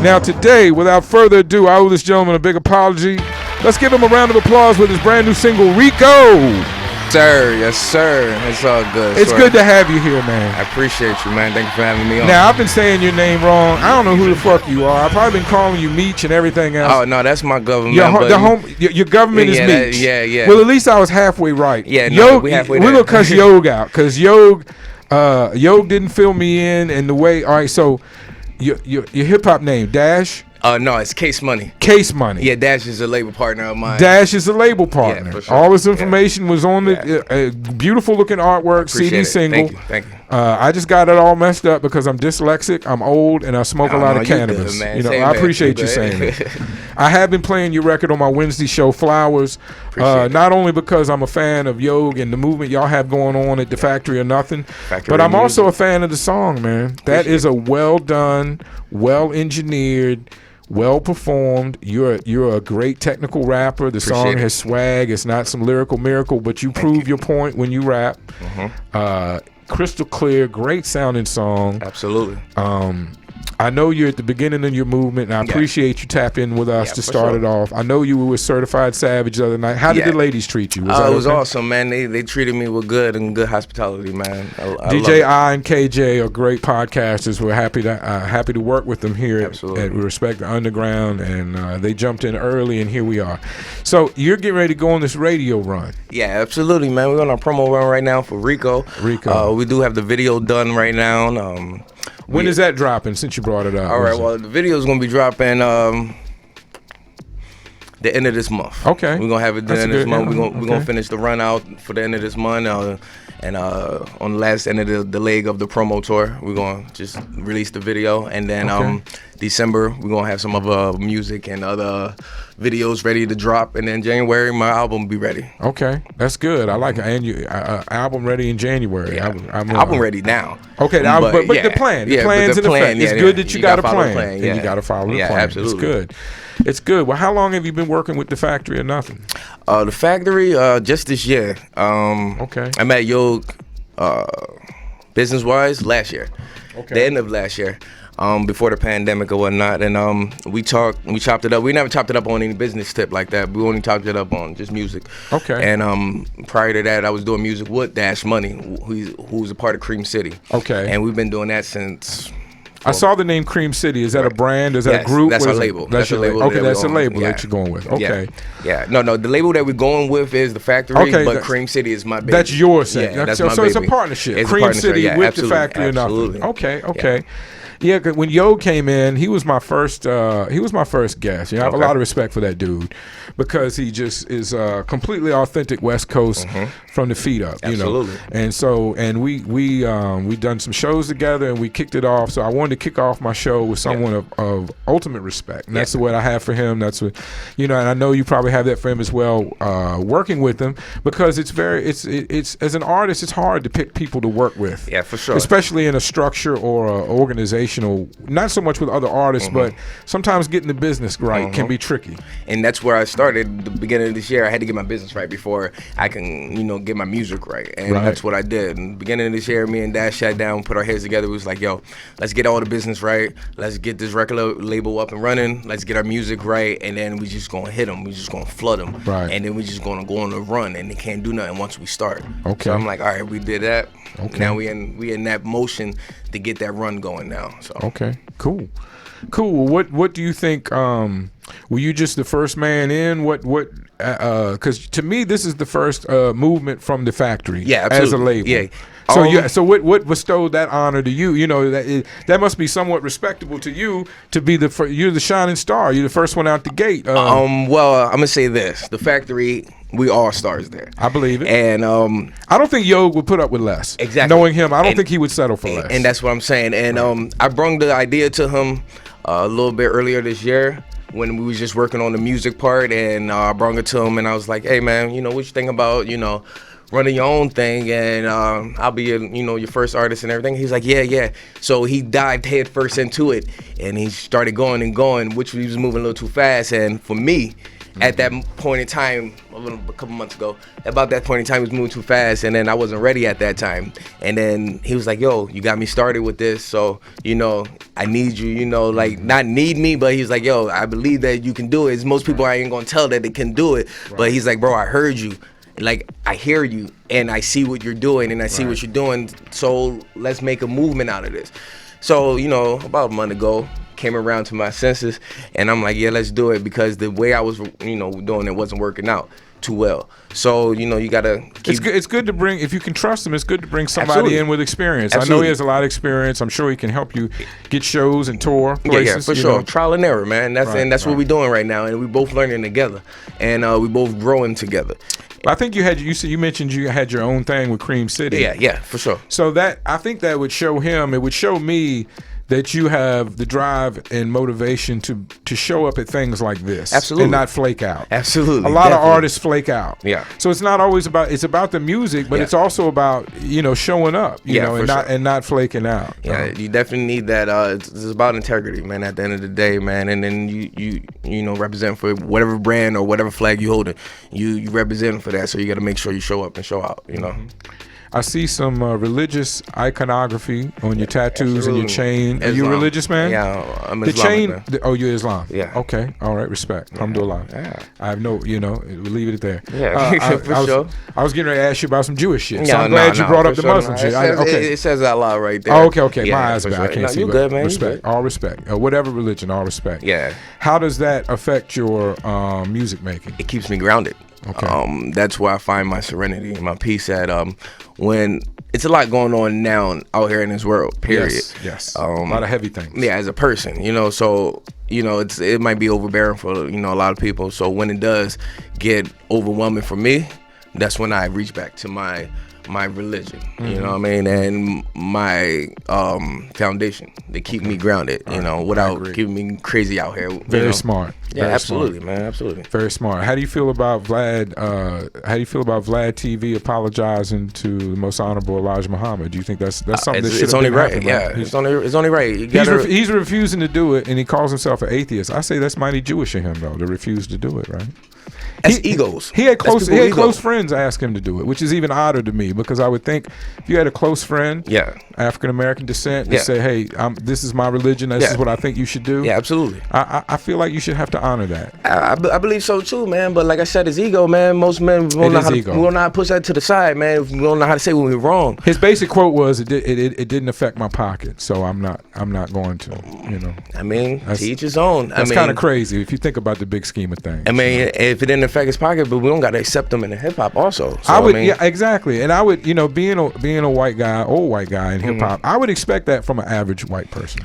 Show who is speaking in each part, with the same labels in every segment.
Speaker 1: Now today, without further ado, I owe this gentleman a big apology. Let's give him a round of applause with his brand new single, RICO.
Speaker 2: Sir, yes sir. It's all good.
Speaker 1: It's good to have you here, man.
Speaker 2: I appreciate you, man. Thank you for having me on.
Speaker 1: Now, I've been saying your name wrong. I don't know who the fuck you are. I've probably been calling you Meech and everything else.
Speaker 2: Oh, no, that's my government.
Speaker 1: Your government is Meech.
Speaker 2: Yeah.
Speaker 1: Well, at least I was halfway right.
Speaker 2: Yeah, no, we halfway there.
Speaker 1: We're going to cuss Yog out because Yog didn't fill me in the way. All right, so your hip-hop name, Dash?
Speaker 2: No, it's Case Money.
Speaker 1: Case Money.
Speaker 2: Yeah, Dash is a label partner of mine.
Speaker 1: Dash is a label partner.
Speaker 2: Yeah, for sure.
Speaker 1: All this information was on the beautiful looking artwork, CD single.
Speaker 2: Thank you.
Speaker 1: I just got it all messed up because I'm dyslexic, I'm old, and I smoke a lot of cannabis.
Speaker 2: Good,
Speaker 1: I appreciate you saying it. I have been playing your record on my Wednesday show, Flowers, not only because I'm a fan of Yog and the movement y'all have going on at the Factory or Nothing, but I'm also a fan of the song, man. That is a well done, well engineered, well performed. You're a great technical rapper. The song has swag. It's not some lyrical miracle, but you prove your point when you rap. Crystal clear, great sounding song.
Speaker 2: Absolutely.
Speaker 1: I know you're at the beginning of your movement, and I appreciate you tapping in with us to start it off. I know you were with Certified Savage the other night. How did the ladies treat you?
Speaker 2: It was awesome, man. They treated me with good hospitality, man.
Speaker 1: DJ I and KJ are great podcasters. We're happy to work with them here at Respect the Underground, and they jumped in early, and here we are. So you're getting ready to go on this radio run.
Speaker 2: Yeah, absolutely, man. We're on our promo run right now for RICO. We do have the video done right now.
Speaker 1: When is that dropping, since you brought it up?
Speaker 2: All right, well, the video is going to be dropping the end of this month.
Speaker 1: Okay.
Speaker 2: We're going to have it the end of this month. We're going to finish the run out for the end of this month. And on the last end of the leg of the promo tour, we're going to just release the video. And then December, we're going to have some other music and other videos ready to drop. And then January, my album will be ready.
Speaker 1: Okay, that's good. I like it. And album ready in January.
Speaker 2: Yeah. Album ready now.
Speaker 1: Okay, but the plan. The plan's in effect. It's good that you got a plan. And you got to follow the plan.
Speaker 2: Absolutely.
Speaker 1: It's good. It's good. Well, how long have you been working with the Factory or Nothing?
Speaker 2: The Factory, just this year. I met Yog business-wise last year. Okay. The end of last year. Before the pandemic or whatnot, and we chopped it up. We never chopped it up on any business tip like that. We only chopped it up on just music.
Speaker 1: Okay.
Speaker 2: And prior to that, I was doing music with Dash Money, who's a part of Cream City.
Speaker 1: Okay.
Speaker 2: And we've been doing that since.
Speaker 1: I saw the name Cream City. Is that a brand? Is that a group?
Speaker 2: That's our label.
Speaker 1: That's your label. Okay, that's a label that you're going with. Okay.
Speaker 2: Yeah. No. The label that we're going with is the Factory. Okay, but Cream City is my baby.
Speaker 1: That's yours.
Speaker 2: Yeah, that's
Speaker 1: so
Speaker 2: my baby.
Speaker 1: It's a partnership.
Speaker 2: It's
Speaker 1: Cream City with
Speaker 2: the
Speaker 1: Factory or Nothing. Okay. Yeah, cause when Yog came in, he was my first guest. I have a lot of respect for that dude because he just is completely authentic West Coast from the feet up.
Speaker 2: Absolutely.
Speaker 1: And so we done some shows together and we kicked it off. So I wanted to kick off my show with someone of ultimate respect. And that's what I have for him. That's what and I know you probably have that for him as well. Working with him because it's as an artist, it's hard to pick people to work with.
Speaker 2: Yeah, for sure.
Speaker 1: Especially in a structure or a organization. Not so much with other artists, but sometimes getting the business right can be tricky.
Speaker 2: And that's where I started. The beginning of this year, I had to get my business right before I can, get my music right. And that's what I did. In the beginning of this year, me and Dash sat down, put our heads together. It was like, yo, let's get all the business right. Let's get this record label up and running. Let's get our music right. And then we just going to hit them. We just going to flood them.
Speaker 1: Right.
Speaker 2: And then we just going to go on a run. And they can't do nothing once we start.
Speaker 1: Okay.
Speaker 2: So I'm like, all right, we did that.
Speaker 1: Okay.
Speaker 2: Now we in that motion to get that run going now. So
Speaker 1: okay, cool. What do you think? Were you just the first man in? Because to me, this is the first movement from the Factory.
Speaker 2: Yeah, absolutely.
Speaker 1: As a label.
Speaker 2: Yeah.
Speaker 1: So what bestowed that honor to you? That must be somewhat respectable to you to be you're the shining star. You're the first one out the gate.
Speaker 2: Well, I'm gonna say this: the Factory. We all stars there.
Speaker 1: I believe it.
Speaker 2: And
Speaker 1: I don't think Yog would put up with less.
Speaker 2: Exactly.
Speaker 1: Knowing him, I don't think he would settle for less.
Speaker 2: And that's what I'm saying. And I brung the idea to him a little bit earlier this year when we was just working on the music part. And I brung it to him and I was like, hey, man, what you think about, running your own thing and I'll be your first artist and everything. He's like, yeah. So he dived head first into it and he started going, which he was moving a little too fast. And for me, At that point in time, a couple months ago, about that point in time, he was moving too fast, and then I wasn't ready at that time. And then he was like, yo, you got me started with this, so, you know, I need you, you know, like, not need me, but he was like, yo, I believe that you can do it. Most people I ain't gonna tell that they can do it, but he's like, bro, I heard you. Like, I hear you, and I see what you're doing, and I see what you're doing, so let's make a movement out of this. So, you know, about a month ago, came around to my senses, and I'm like, yeah, let's do it, because the way I was, you know, doing it wasn't working out too well. So, you know, you gotta keep...
Speaker 1: It's good to bring, if you can trust him, it's good to bring somebody
Speaker 2: Absolutely.
Speaker 1: in with experience.
Speaker 2: Absolutely.
Speaker 1: I know he has a lot of experience. I'm sure he can help you get shows and tour places.
Speaker 2: Yeah, for sure. Know? Trial and error, man. That's what we're doing right now, and we both learning together, and we both growing together.
Speaker 1: I think you mentioned you had your own thing with Cream City.
Speaker 2: Yeah, for sure.
Speaker 1: So that, I think that would show him, it would show me that you have the drive and motivation to show up at things like this.
Speaker 2: Absolutely.
Speaker 1: And not flake out.
Speaker 2: Absolutely.
Speaker 1: A lot of artists flake out.
Speaker 2: Yeah.
Speaker 1: So it's not always about, it's about the music, but it's also about, you know, showing up, you know, and not flaking out.
Speaker 2: Yeah, you definitely need that. It's about integrity, man, at the end of the day, man. And then you know, represent for whatever brand or whatever flag you holding. You represent for that, so you got to make sure you show up and show out, you know.
Speaker 1: Mm-hmm. I see some religious iconography on your tattoos and your chain. Are you a religious man?
Speaker 2: Yeah, I'm
Speaker 1: Islamic. The chain. Oh, you're Islam.
Speaker 2: Yeah.
Speaker 1: Okay. All right. Respect. Alhamdulillah. Yeah. I have no. You know, we'll leave it there.
Speaker 2: Yeah. For sure.
Speaker 1: I was getting ready to ask you about some Jewish shit. So I'm glad you brought up the Muslim shit.
Speaker 2: It says a lot right there.
Speaker 1: Oh, okay. Yeah, my eyes bad. I can't see.
Speaker 2: You good, man.
Speaker 1: Respect. All respect. Whatever religion, all respect.
Speaker 2: Yeah.
Speaker 1: How does that affect your music making?
Speaker 2: It keeps me grounded.
Speaker 1: Okay.
Speaker 2: That's where I find my serenity and my peace at. When it's a lot going on now out here in this world, period.
Speaker 1: Yes. A lot of heavy things.
Speaker 2: Yeah, as a person, you know, so, you know, it might be overbearing for, you know, a lot of people. So when it does get overwhelming for me, that's when I reach back to my religion, you know what I mean, and my foundation. They keep me grounded, you know, without keeping me crazy out here.
Speaker 1: Very smart.
Speaker 2: Yeah,
Speaker 1: Very
Speaker 2: absolutely,
Speaker 1: smart.
Speaker 2: man, absolutely.
Speaker 1: Very smart. How do you feel about Vlad? How do you feel about Vlad TV apologizing to the most honorable Elijah Muhammad? Do you think that's something that should
Speaker 2: it's
Speaker 1: have
Speaker 2: only
Speaker 1: been
Speaker 2: right?
Speaker 1: happening,
Speaker 2: Yeah, it's only right.
Speaker 1: He's refusing to do it, and he calls himself an atheist. I say that's mighty Jewish of him, though, to refuse to do it. Right?
Speaker 2: That's egos.
Speaker 1: He had close friends ask him to do it, which is even odder to me, because I would think if you had a close friend, African American descent, to say, "Hey, this is my religion. This is what I think you should do."
Speaker 2: Yeah, absolutely.
Speaker 1: I feel like you should have to honor that.
Speaker 2: I believe so too, man. But like I said, it's ego, man. Most men we don't know how to push that to the side, man. We don't know how to say when we're wrong.
Speaker 1: His basic quote was, "It didn't affect my pocket, so I'm not going to." You know.
Speaker 2: I mean, to each his own.
Speaker 1: That's kind of crazy if you think about the big scheme of things.
Speaker 2: I mean, if it didn't affect his pocket, but we don't got to accept them in the hip hop also. So,
Speaker 1: I would, yeah, exactly. And I would, you know, being a white guy, old white guy in hip hop, I would expect that from an average white person.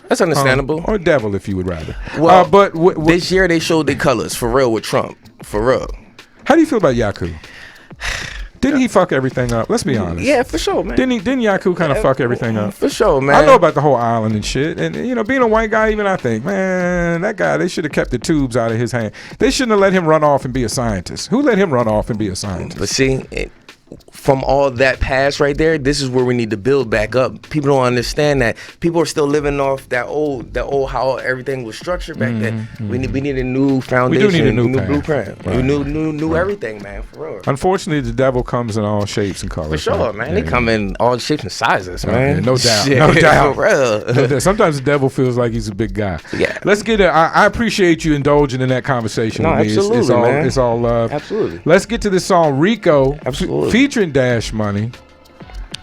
Speaker 2: That's understandable.
Speaker 1: Or devil, if you would rather.
Speaker 2: Well, but this year they showed their colors for real with Trump. For real.
Speaker 1: How do you feel about Yaku? Didn't he fuck everything up? Let's be honest.
Speaker 2: Yeah, for sure, man.
Speaker 1: Didn't Yaku kind of fuck everything up?
Speaker 2: For sure, man.
Speaker 1: I know about the whole island and shit. And, you know, being a white guy, even I think, man, that guy, they should have kept the tubes out of his hand. They shouldn't have let him run off and be a scientist. Who let him run off and be a scientist?
Speaker 2: But see, from all that past right there, this is where we need to build back up. People don't understand that. People are still living off that old how everything was structured back then. We need a new foundation.
Speaker 1: We do need a new
Speaker 2: blueprint.
Speaker 1: Right.
Speaker 2: New everything, man, for real.
Speaker 1: Unfortunately, the devil comes in all shapes and colors.
Speaker 2: For sure, man. They come in all shapes and sizes, man.
Speaker 1: No doubt.
Speaker 2: Shit,
Speaker 1: no doubt.
Speaker 2: For real.
Speaker 1: No doubt. Sometimes the devil feels like he's a big guy.
Speaker 2: Yeah.
Speaker 1: Let's get it. I appreciate you indulging in that conversation with me.
Speaker 2: Absolutely, man.
Speaker 1: It's all love.
Speaker 2: Absolutely.
Speaker 1: Let's get to this song, RICO, featuring Dash Money.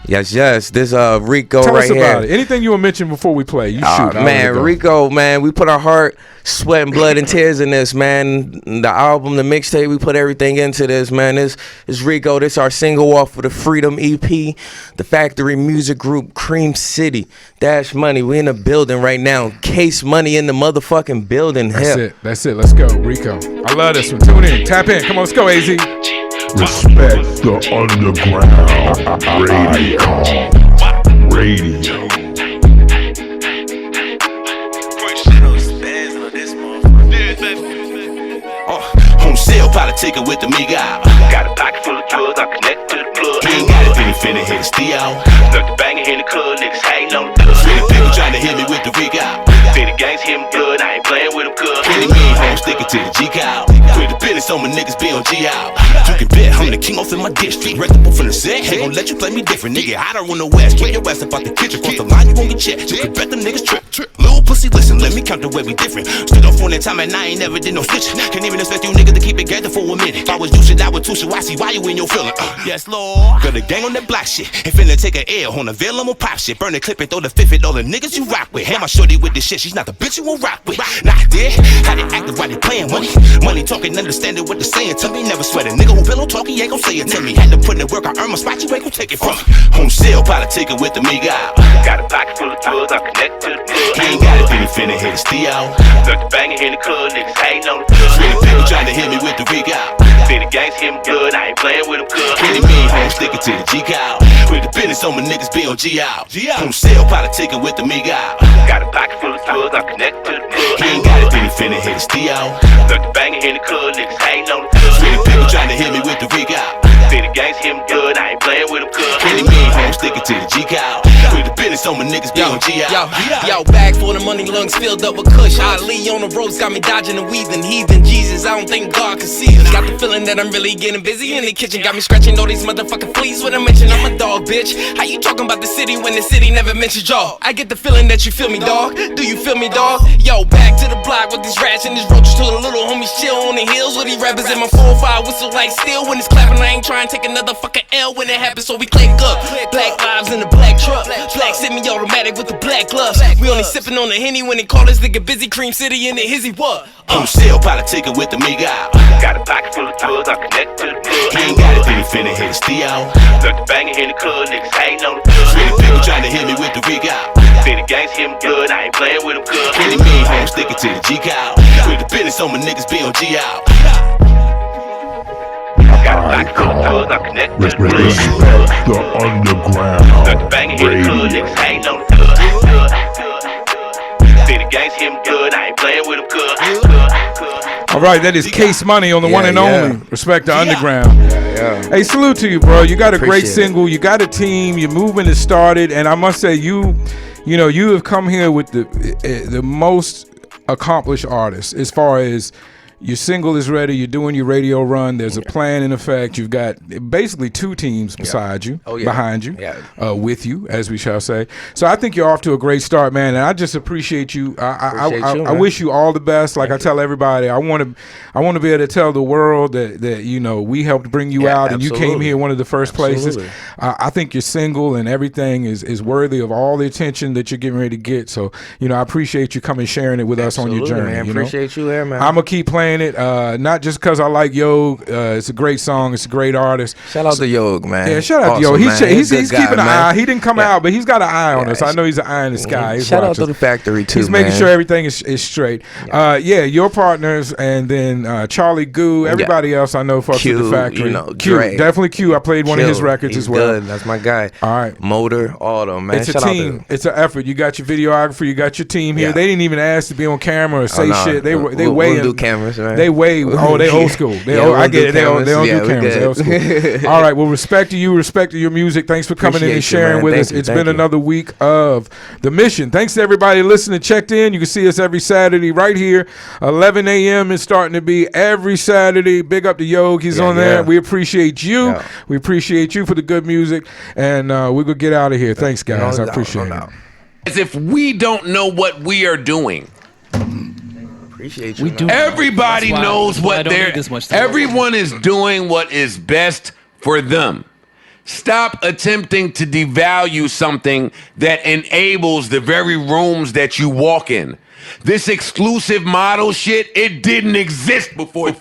Speaker 2: Yes. This RICO
Speaker 1: Tell
Speaker 2: right
Speaker 1: us
Speaker 2: here.
Speaker 1: about it. Anything you want to mention before we play? You shoot.
Speaker 2: Man, RICO, man, we put our heart, sweat, and blood and tears in this, man. The album, the mixtape, we put everything into this, man. This is RICO. This our single off of the Freedom EP, the Factory Music Group, Cream City, Dash Money. We in the building right now. Case Money in the motherfucking building.
Speaker 1: That's it. Let's go, RICO. I love this one. Tune in. Tap in. Come on, let's go, AZ.
Speaker 3: Respect the underground radio.
Speaker 4: Home sale, politic with the Miga. Got a pocket full of drugs, I'm connected to the plug. Ain't got it, finna hit a steal. Stuck the banger in the club, niggas hating on the dub. Finna people trying to hit me with the Rico. See the gangs hit me blood, I ain't playing with them cuz. Really mean, home sticking to the G-Cow. With the business on my niggas be on G-Out. You can bet I'm the king off in my district. Reputable from the set, ain't gon' let you play me different. Nigga, I don't run the west. Kick your ass up out the kitchen. Cross the line, you gon' get checked. You can bet the niggas trip. Little pussy, listen, let me count the way we different. Stood off on that time and I ain't never did no snitching. Can't even expect you niggas to keep it together for a minute. If I was you shit, I would too, so I see why you in your feeling. Yes, Lord. Got a gang on that block shit. Ain't finna take a L on a veil, I'ma pop shit. Burn the clip and throw the fifth at all the niggas you rock with. Hey, my shorty with this shit, she's not the bitch you won't rock with. Nah, dead. How they active while they playing money? Money talking, understanding what they're saying to me. Never sweat a nigga who pillow talking, ain't gon' say it to me. Had to put in work, I earn my spot, you ain't gon' take it from me. Home sale, politicking with the Miga. Got a pocket full of drugs, I'm connected to the plug. He ain't got it, then he finna hit his Theo. Duck the banging in the club, niggas hating on the plug. Really people trying to hit me with the RICO. Say the gangs hit him good, I ain't playing with him good. Kenny mean home sticking to the G-Cow. With the business on my niggas be on G-Out. Home sale, politicking with the Miga. Got a pocket full of drugs, I'm connected to the plug. He ain't got it, then he finna hit his Theo. Duck the banging in the club, niggas hating on the plug. Really people trying to hit me with the RICO. Say the gangs hit him good, I ain't playing with him good. Kenny mean home sticking to the G-Cow. With the business on my niggas be on G-Out.
Speaker 5: Yo, bag full of money, lungs filled up with kush. Ali on the roads got me dodging and weaving. Heathen Jesus, I don't think God can see us. Got the feeling that I'm really getting busy in the kitchen. Got me scratching all these motherfucking fleas when I mention I'm a dog, bitch. How you talking about the city when the city never mentioned y'all? I get the feeling that you feel me, dog. Do you feel me, dog? Yo, back to the block with these rats and these roaches till the little homies chill on the hills with these rappers in my 4-5 whistle like steel when it's clapping. I ain't trying to take another fucking L when it happens, so we click up. Black lives in the black truck. Black semi-automatic with the black gloves. We only sipping on the Henny when they call this nigga busy. Cream City in the hizzy, what?
Speaker 4: Home sale, politicking with the Miga. Got a pocket full of drugs, I'm connected to the plug. He ain't got it, then he finna hit his Theo. Duck the banging in the club, niggas hating on the plug. Really people trying to hit me with the RICO. Say the gangs hit him good, I ain't playing with him good. Kenny mean home sticking to the G-Cow. With the business on my niggas be on G-Out. Got a pocket full of drugs, I'm connected to the plug.
Speaker 3: Respect the underground.
Speaker 4: Duck the banging in the club, niggas hating on the plug. Say the gangs hit him good, I ain't playing with him good.
Speaker 1: All right, that is Case Money on the one and only Respect the Underground. Hey, salute to you, bro. You got a great single. You got a team. Your movement has started, and I must say, you have come here with the most accomplished artists as far as. Your single is ready. You're doing your radio run. There's a plan in effect. You've got basically two teams beside you, behind you, with you, as we shall say. So I think you're off to a great start, man. And I just appreciate you. I wish you all the best. Like I tell everybody, I want to be able to tell the world that we helped bring you out, and you came here one of the first places. I think your single and everything is worthy of all the attention that you're getting ready to get. So I appreciate you coming sharing it with us on your journey.
Speaker 2: Man. Appreciate you there, man.
Speaker 1: I'm gonna keep playing it, not just because I like Yog. It's a great song. It's a great artist.
Speaker 2: Shout out to Yog, man.
Speaker 1: Yeah, shout out to Yog. He's keeping an eye. He didn't come out, but he's got an eye on us. I know he's an eye in the sky.
Speaker 2: Shout out to the factory too.
Speaker 1: He's making sure everything is straight. Your partners, and then Charlie Goo. Everybody else I know fucks with the factory. Q, definitely Q. I played one of his records as well.
Speaker 2: Good. That's my guy.
Speaker 1: All right,
Speaker 2: Motor, all of them, man.
Speaker 1: It's a team. It's an effort. You got your videographer. You got your team here. They didn't even ask to be on camera or say shit. They weigh.
Speaker 2: We'll do cameras, right?
Speaker 1: They weigh. Oh, they old school. I get it. They don't do cameras. They old school. All right. Well, respect to you. Respect to your music. Thanks for coming in and sharing with us. It's been another week of The Mission. Thanks to everybody listening. Checked in. You can see us every Saturday right here. 11 a.m. is starting to be every Saturday. Big up to Yog. He's on there. We appreciate you. Yeah. We appreciate you for the good music. And we're going to get out of here. Thanks, guys. I appreciate it.
Speaker 6: As if we don't know what we are doing.
Speaker 2: Appreciate you.
Speaker 6: Everybody knows what they're. Everyone is doing what is best for them. Stop attempting to devalue something that enables the very rooms that you walk in. This exclusive model shit, it didn't exist before.